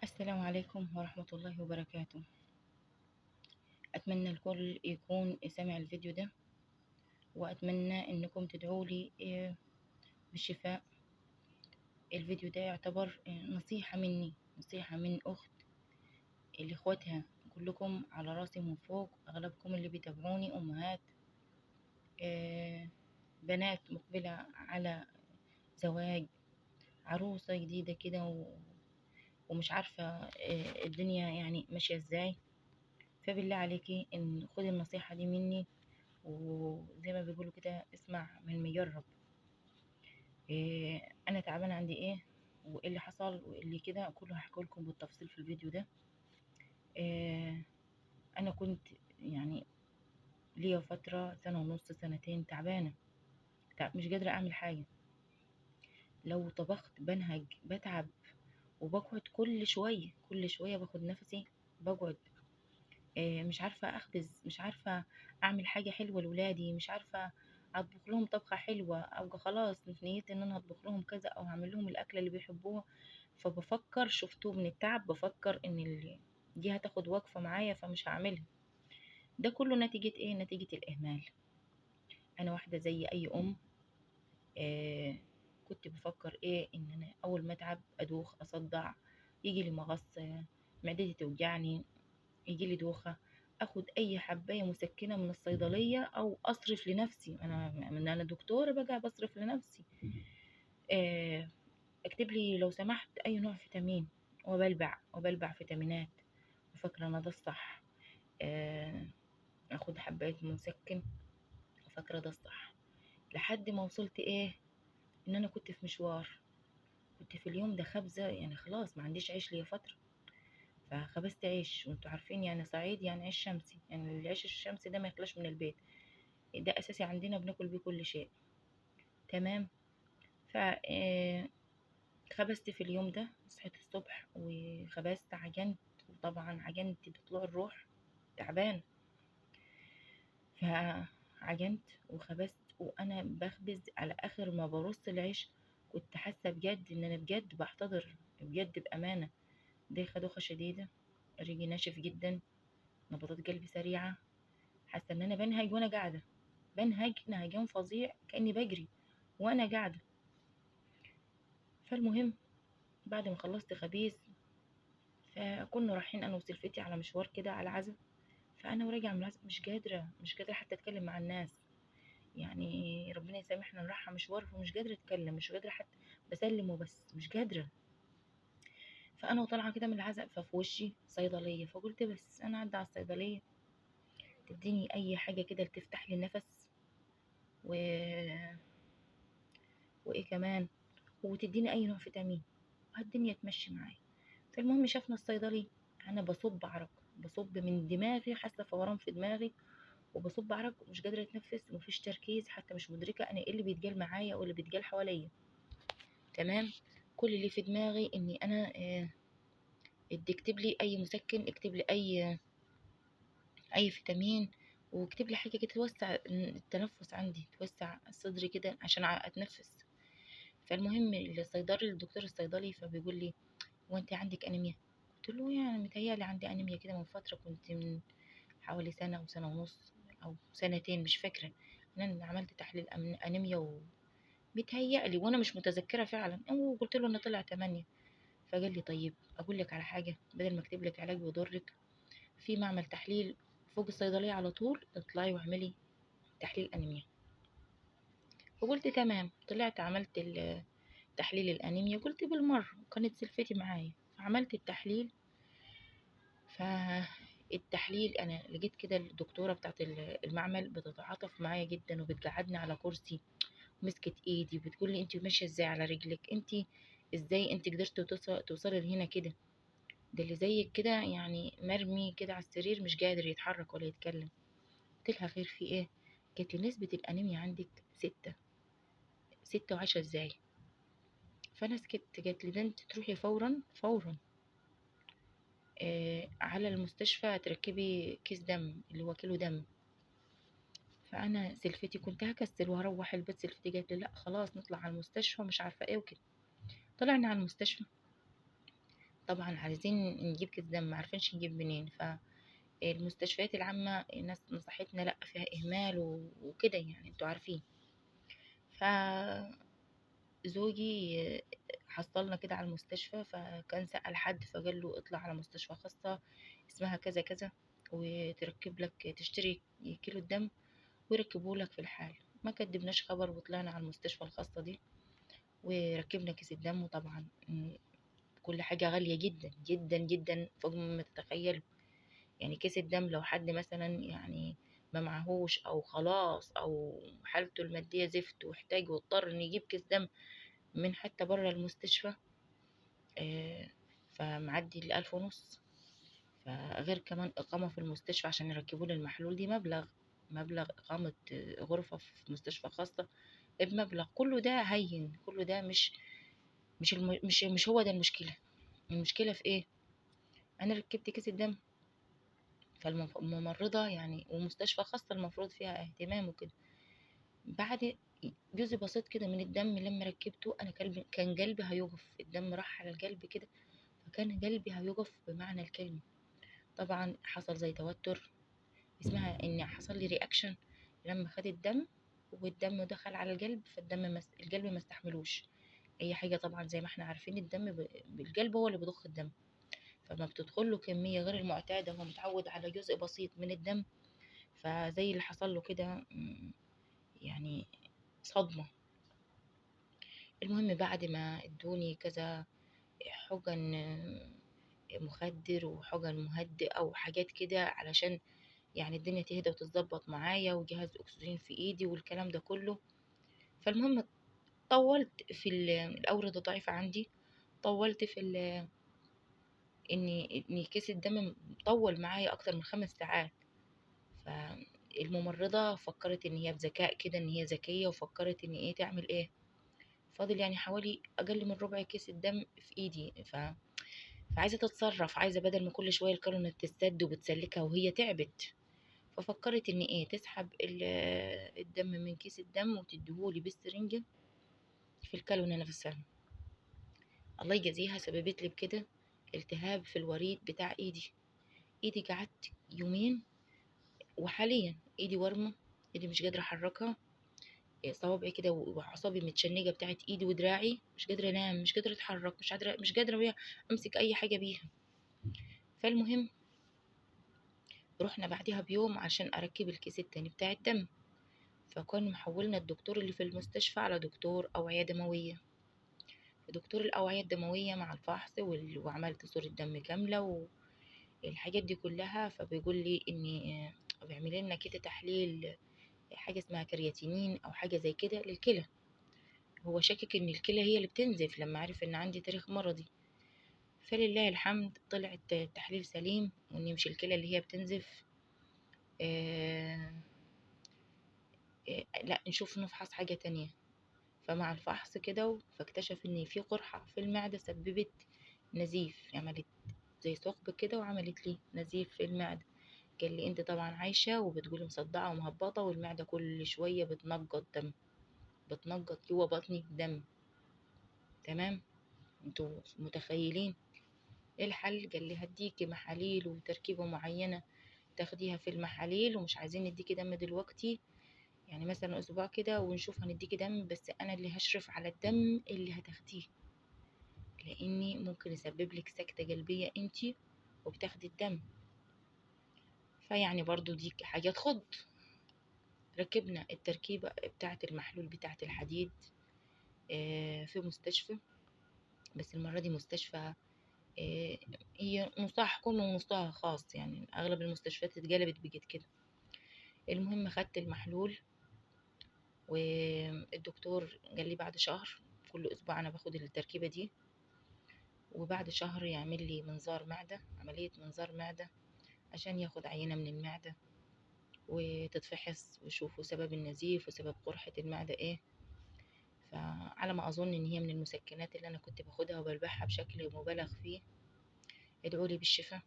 السلام عليكم ورحمة الله وبركاته. أتمنى الكل يكون سمع الفيديو ده، وأتمنى أنكم تدعولي بالشفاء. الفيديو ده يعتبر نصيحة مني، نصيحة من أخت لإخواتها كلكم على راسي من فوق. أغلبكم اللي بيتابعوني أمهات، بنات مقبلة على زواج، عروسة جديدة كده ومش عارفة الدنيا يعني ماشية ازاي. فبالله عليكي ان خدي النصيحة دي مني، وزي ما بيقولوا كده اسمع من المجرب. انا تعبانه عندي ايه وايه اللي حصل وايه اللي كده كله هحكي لكم بالتفصيل في الفيديو ده. إيه انا كنت يعني ليا فتره سنه ونص سنتين تعبانه، مش قادره اعمل حاجه. لو طبخت بنهج بتعب، وبقعد كل شويه باخد نفسي بقعد. مش عارفة أخبز، مش عارفة أعمل حاجة حلوة لولادي، مش عارفة أطبخ لهم طبخة حلوة، أو خلاص في نيتي إن أنا أطبخ لهم كذا أو هعمل لهم الأكلة اللي بيحبوها. فبفكر شفتوه من التعب، بفكر إن دي هتاخد وقفة معايا فمش هعملها. ده كله نتيجة إيه؟ نتيجة الإهمال. أنا واحدة زي أي أم. آه كنت بفكر إيه؟ إن أنا أول ما أتعب أدوخ أصدع، يجي لي مغص، معدتي توجعني، يجي لي دوخة، اخد اي حباية مسكنة من الصيدلية او اصرف لنفسي. انا دكتورة بقى بصرف لنفسي. آه، اكتب لي لو سمحت اي نوع فيتامين، وبلبع فيتامينات وفاكرة ان ده الصح. آه، اخد حباية مسكن وفاكرة ده الصح. لحد ما وصلت ايه؟ ان انا كنت في مشوار، كنت في اليوم ده خبزة، يعني خلاص ما عنديش عيش ليا فترة. فخبزت عيش، وانتوا عارفين يعني صعيد يعني عيش شمسي، يعني العيش الشمسي ده ما يخلاش من البيت، ده اساسي عندنا بناكل بيه كل شيء. تمام. ف خبزت في اليوم ده، صحيت الصبح وخبزت عجنت، وطبعا عجنت بطلوع الروح، تعبان. فعجنت وخبزت وانا بخبز على اخر ما برص العيش، كنت حاسه بجد ان انا بجد بحتضر، بجد بامانه. دايخه دوخه شديده، ريقي ناشف جدا، نبضات قلبي سريعه، حاسه ان انا بنهج وانا قاعده، بنهج نهجان فظيع كاني بجري وانا قاعده. فالمهم بعد ما خلصت خبيز، فكنا رايحين انا وسلفتي على مشوار كده على عزا. فانا وراجعه من العزا مش قادره حتى اتكلم مع الناس. يعني ربنا يسامحنا، أنا رايحه مشوار فمش قادره اتكلم، مش قادره حتى بسلم وبس، مش قادره. فانا وطالعه كده من العزا، ففي وشي صيدليه، فقلت بس انا اعدي على الصيدليه تديني اي حاجه كده تفتح لي النفس، و... وايه كمان، وتديني اي نوع فيتامين، وهالدنيا تمشي معايا. فالمهم شافنا الصيدلي، انا بصب عرق، بصب من دماغي، حاسه فوران في دماغي، وبصب عرق ومش قادره اتنفس ومفيش تركيز، حتى مش مدركه انا ايه اللي بيتقال معايا واللي بيتقال حواليا. تمام. كل اللي في دماغي اني انا اكتب لي اي مسكن، اكتب لي اي فيتامين، واكتب لي حاجه كده توسع التنفس عندي، توسع صدري كده عشان اتنفس. فالمهم الصيدلي، الدكتور الصيدلي، فبيقول لي هو انت عندك انيميا؟ قلت له يعني متهيألي عندي انيميا كده من فتره، كنت من حوالي سنه او سنه ونص او سنتين مش فاكره، ان انا عملت تحليل انيميا، وبيتهيألي وانا مش متذكره فعلا، وقلت له ان طلع 8. فقال لي طيب اقول لك على حاجه، بدل ما اكتب لك علاج بيضرك، في معمل تحليل فوق الصيدليه على طول، اطلعي واعملي تحليل انيميا. فقلت تمام، طلعت عملت تحليل الانيميا، قلت بالمره، وكانت سلفتي معايا، فعملت التحليل. فالتحليل انا لقيت كده الدكتوره بتاعت المعمل بتتعاطف معايا جدا، وبتقعدني على كرسي، مسكت ايدي وبتقول لي انت ماشيه ازاي على رجلك، انت ازاي انت قدرتي توصلي لهنا كده، ده اللي زيك كده يعني مرمي كده على السرير مش قادر يتحرك ولا يتكلم. قلت لها خير في ايه؟ قالت لي نسبه الانيميا عندك 6. 6 وعشرة ازاي؟ فانا سكت. قالت لي ده انت تروحي فورا فورا على المستشفى تركبي كيس دم اللي هو كيلو دم. فانا سلفتي كنت هكسل وهروح البيت، سلفتي قالت لي لا خلاص نطلع على المستشفى، مش عارفه ايه وكده. طلعنا على المستشفى، طبعا عايزين نجيب كيس دم، معرفينش نجيب منين. فالمستشفيات العامة الناس نصحتنا لأ فيها إهمال وكده، يعني انتوا عارفين. فزوجي حصلنا كده على المستشفى، فكان سأل حد فقال له اطلع على مستشفى خاصة اسمها كذا كذا، وتركب لك تشتري كيلو الدم ويركبوه لك في الحال. ما كدبناش خبر وطلعنا على المستشفى الخاصة دي وركبنا كيس الدم. وطبعا كل حاجة غالية جدا جدا جدا فوق ما تتخيل. يعني كيس الدم لو حد مثلا يعني ما معهوش او خلاص او حالته المادية زفت واحتاج واضطر ان يجيب كيس دم من حتى بره المستشفى، آه، فمعدي ال1500. فغير كمان إقامة في المستشفى عشان يركبوا لي المحلول دي مبلغ إقامة غرفة في مستشفى خاصة بمبلغ. كله ده هين، كله ده مش هو ده المشكلة. المشكلة في ايه؟ انا ركبت كيس الدم، فالممرضة يعني ومستشفى خاصة المفروض فيها اهتمام وكده، بعد جزء بسيط كده من الدم لما ركبته انا كان قلبي هيقف، الدم راح على القلب كده، فكان قلبي هيقف بمعنى الكلمة. طبعا حصل زي توتر، اسمها ان حصل لي رياكشن لما خد الدم والدم دخل على القلب، القلب ما استحملوش اي حاجة. طبعا زي ما احنا عارفين الدم بالقلب هو اللي بيضخ الدم، فما بتدخل له كمية غير المعتادة، هو متعود على جزء بسيط من الدم، فزي اللي حصل له كده يعني صدمة. المهم بعد ما ادوني كذا حقن مخدر وحقن مهدئ او حاجات كده علشان يعني الدنيا تهدى وتتظبط معايا، وجهاز اكسجين في ايدي والكلام ده كله. فالمهم طولت في الاوردة ضعيفة عندي، طولت في ان كيس الدم طول معايا اكتر من 5 ساعات. فالممرضة فكرت ان هي بذكاء كده، ان هي ذكية، وفكرت ان ايه تعمل ايه. فاضل يعني حوالي اقل من ربع كيس الدم في ايدي. فعايزة تتصرف، عايزة بدل ما كل شوية الكرونة تسد وبتسلكها وهي تعبت. ففكرت ان ايه تسحب الدم من كيس الدم وتديهولي بالسرنجة في الكالونة نفسها. الله يجازيها سببت لي بكده التهاب في الوريد بتاع ايدي. ايدي قعدت يومين، وحاليا ايدي ورمة، ايدي مش قادرة احركها، صوابعي كده واعصابي متشنجة بتاعت ايدي ودراعي، مش قادرة انام، مش قادرة اتحرك، مش قادرة بيها امسك اي حاجة بيها. فالمهم رحنا بعدها بيوم عشان اركب الكيس التاني بتاع الدم، فكان محولنا الدكتور اللي في المستشفى على دكتور اوعية دموية. دكتور الاوعية الدموية مع الفحص وعملت صورة دم كاملة والحاجات دي كلها، فبيقول لي ان بيعمل لنا كده تحليل حاجة اسمها كرياتينين او حاجة زي كده للكلى. هو شاكك ان الكلى هي اللي بتنزف لما عرف ان عندي تاريخ مرضي. فلله الحمد طلع التحليل سليم، وان مش الكلى اللي هي بتنزف. آه لا نشوف نفحص حاجة تانية. فمع الفحص كده فاكتشف ان في قرحة في المعدة سببت نزيف، عملت زي ثقب كده وعملت لي نزيف في المعدة. قال لي انت طبعا عايشة وبتقولي مصدعة ومهبطة والمعدة كل شوية بتنقط دم، بتنقط جوه بطني دم. تمام، انتوا متخيلين ايه الحل؟ قال لي هديكي محاليل وتركيبة معينة تاخديها في المحاليل، ومش عايزين نديكي دم دلوقتي، يعني مثلا اسبوع كده ونشوف هنديكي دم، بس انا اللي هشرف على الدم اللي هتاخديه، لاني ممكن يسبب لك سكتة قلبية انتي وبتاخدي الدم. فيعني برضو دي حاجة تخض. ركبنا التركيبة بتاعة المحلول بتاعة الحديد في مستشفى، بس المرة دي مستشفى آه، هي نصها حكومي ونصها خاص، يعني أغلب المستشفيات اتقلبت بقت كده. المهم خدت المحلول، والدكتور قال لي بعد شهر، كل أسبوع أنا باخد التركيبة دي، وبعد شهر يعمل لي منظار معدة، عملية منظار معدة عشان ياخد عينة من المعدة وتتفحص ويشوفوا سبب النزيف وسبب قرحة المعدة ايه. فعلى ما أظن إن هي من المسكنات اللي أنا كنت باخدها وبلبحها بشكل مبالغ فيه. ادعولي بالشفاء،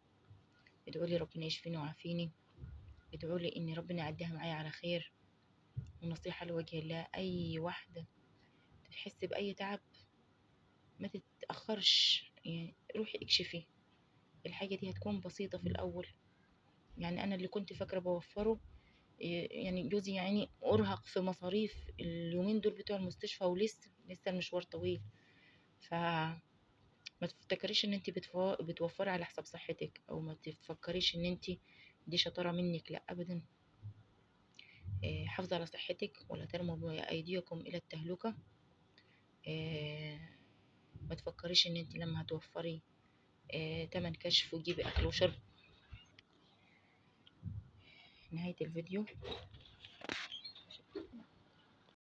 ادعولي ربنا يشفيني ويعافيني، ادعولي إن ربنا يعديها معايا على خير. ونصيحة لوجه الله، أي واحدة تحس بأي تعب ما تتأخرش، روحي اكشفي. الحاجة دي هتكون بسيطة في الأول. يعني أنا اللي كنت فاكرة بوفره، يعني جوزي يعني أرهق في مصاريف اليومين دول بتوع المستشفى، ولسه المشوار طويل. فما تفتكريش ان انت بتوفري على حساب صحتك، او ما تفكريش ان انت دي شطارة منك، لا ابدا. حافظي على صحتك، ولا ترموا بأيديكم إلى التهلكة. آه، ما تفكريش ان انت لما هتوفري تمن كشف وتجيبي اكل وشرب. نهاية الفيديو.